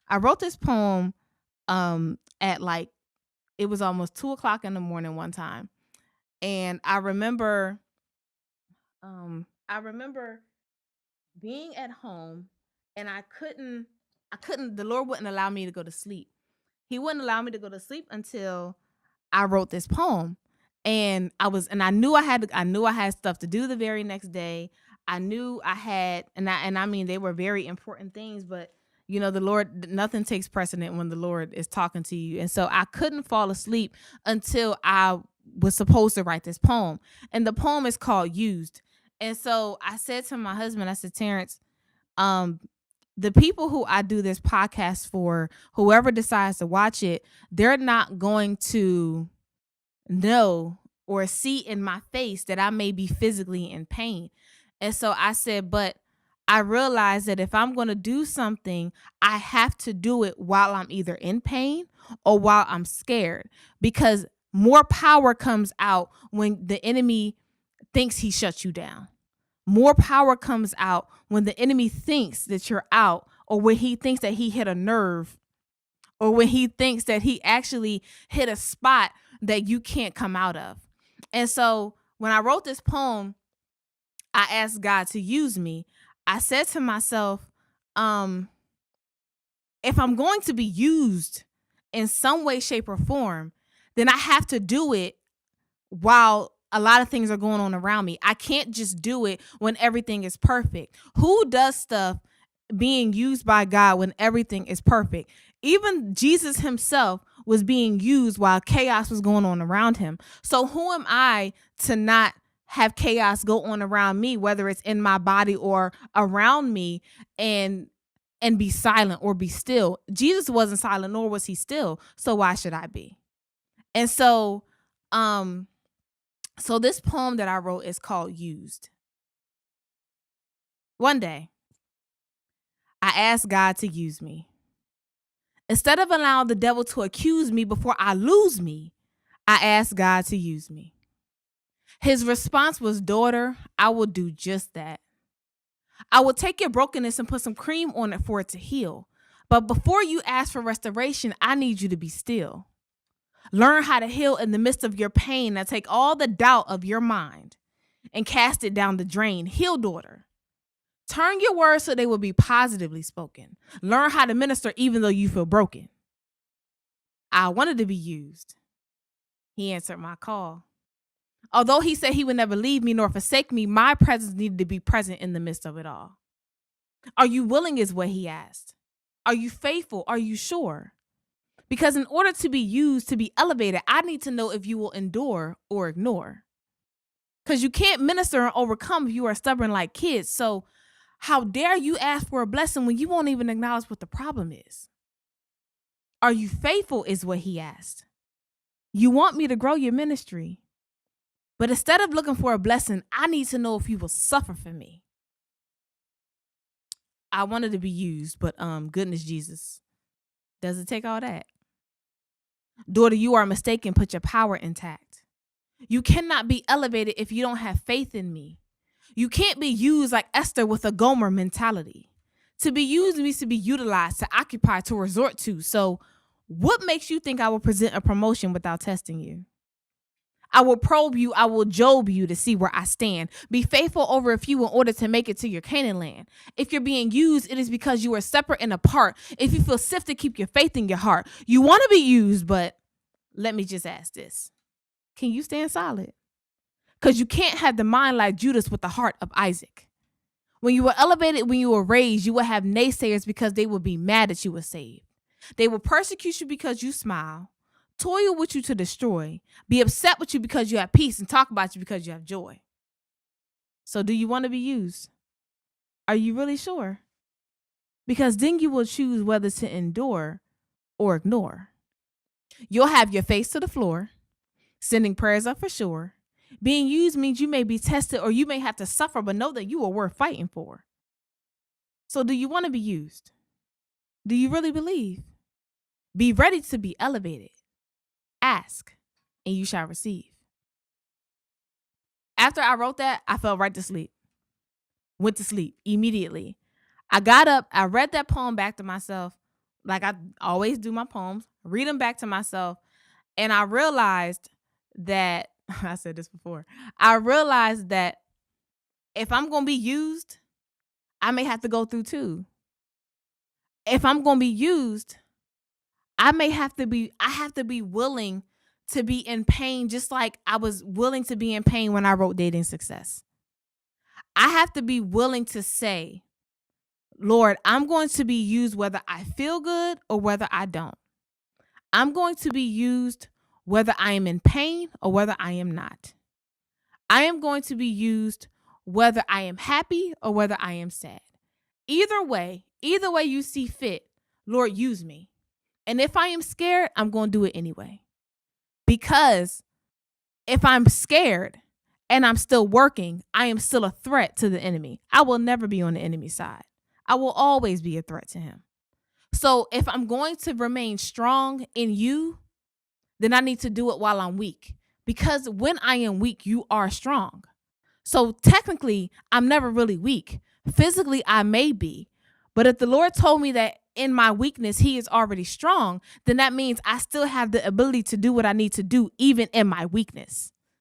I wrote this poem at like it was almost 2 o'clock in the morning one time. And I remember being at home and I couldn't the Lord wouldn't allow me to go to sleep. He wouldn't allow me to go to sleep until I wrote this poem. And I knew I had stuff to do the very next day. I knew I had and I mean they were very important things, but the Lord, nothing takes precedent when the Lord is talking to you. And so I couldn't fall asleep until I was supposed to write this poem. And the poem is called Used. And so I said to my husband, I said, Terrence, um the people who I do this podcast for, whoever decides to watch it, they're not going to know or see in my face that I may be physically in pain. And so I said, but I realize that if I'm going to do something, I have to do it while I'm either in pain or while I'm scared, because more power comes out when the enemy thinks he shuts you down. More power comes out when the enemy thinks that you're out, or when he thinks that he hit a nerve, or when he thinks that he actually hit a spot that you can't come out of. And so when I wrote this poem, I asked God to use me. I said to myself, um, if I'm going to be used in some way, shape, or form, then I have to do it while a lot of things are going on around me. I can't just do it when everything is perfect. Who does stuff being used by God when everything is perfect? Even Jesus himself was being used while chaos was going on around him. So who am I to not have chaos go on around me, whether it's in my body or around me, and be silent or be still? Jesus wasn't silent, nor was he still. So why should I be? And um so this poem that I wrote is called Used. One day, I asked God to use me. Instead of allowing the devil to accuse me before I lose me, I asked God to use me. His response was, daughter, I will do just that. I will take your brokenness and put some cream on it for it to heal. But before you ask for restoration, I need you to be still. Learn how to heal in the midst of your pain. Now take all the doubt of your mind and cast it down the drain. Heal, daughter. Turn your words so they will be positively spoken. Learn how to minister even though you feel broken. I wanted to be used. He answered my call. Although he said he would never leave me nor forsake me, my presence needed to be present in the midst of it all. Are you willing is what he asked. Are you faithful? Are you sure? Because in order to be used, to be elevated, I need to know if you will endure or ignore. Because you can't minister and overcome if you are stubborn like kids. So how dare you ask for a blessing when you won't even acknowledge what the problem is? Are you faithful is what he asked. You want me to grow your ministry, but instead of looking for a blessing, I need to know if you will suffer for me. I wanted to be used, but goodness Jesus, does it take all that? Daughter, you are mistaken. Put your power intact. You cannot be elevated if you don't have faith in me. You can't be used like Esther with a Gomer mentality. To be used means to be utilized, to occupy, to resort to. So what makes you think I will present a promotion without testing you? I will probe you. I will Job you to see where I stand. Be faithful over a few in order to make it to your Canaan land. If you're being used, it is because you are separate and apart. If you feel sifted, keep your faith in your heart. You want to be used, but let me just ask this. Can you stand solid? Because you can't have the mind like Judas with the heart of Isaac. When you were elevated, when you were raised, you will have naysayers because they will be mad that you were saved. They will persecute you because you smile, toil with you to destroy, be upset with you because you have peace, and talk about you because you have joy. So do you want to be used? Are you really sure? Because then you will choose whether to endure or ignore. You'll have your face to the floor, sending prayers up for sure. Being used means you may be tested or you may have to suffer, but know that you are worth fighting for. So do you want to be used? Do you really believe? Be ready to be elevated. Ask, and you shall receive. After I wrote that, I fell right to sleep. Went to sleep immediately. I got up, I read that poem back to myself. like I always do my poems, read them back to myself. And I realized that I said this before. I realized that if I'm going to be used, I may have to go through too. If I'm going to be used, I have to be willing to be in pain, just like I was willing to be in pain when I wrote Dating Success. I have to be willing to say, Lord, I'm going to be used whether I feel good or whether I don't. I'm going to be used whether I am in pain or whether I am not. I am going to be used whether I am happy or whether I am sad. Either way you see fit, Lord, use me. And if I am scared, I'm going to do it anyway. Because if I'm scared and I'm still working, I am still a threat to the enemy. I will never be on the enemy's side. I will always be a threat to him. So if I'm going to remain strong in you, then I need to do it while I'm weak. Because when I am weak, you are strong. So technically, I'm never really weak. Physically, I may be. But if the Lord told me that in my weakness, he is already strong, then that means I still have the ability to do what I need to do, even in my weakness.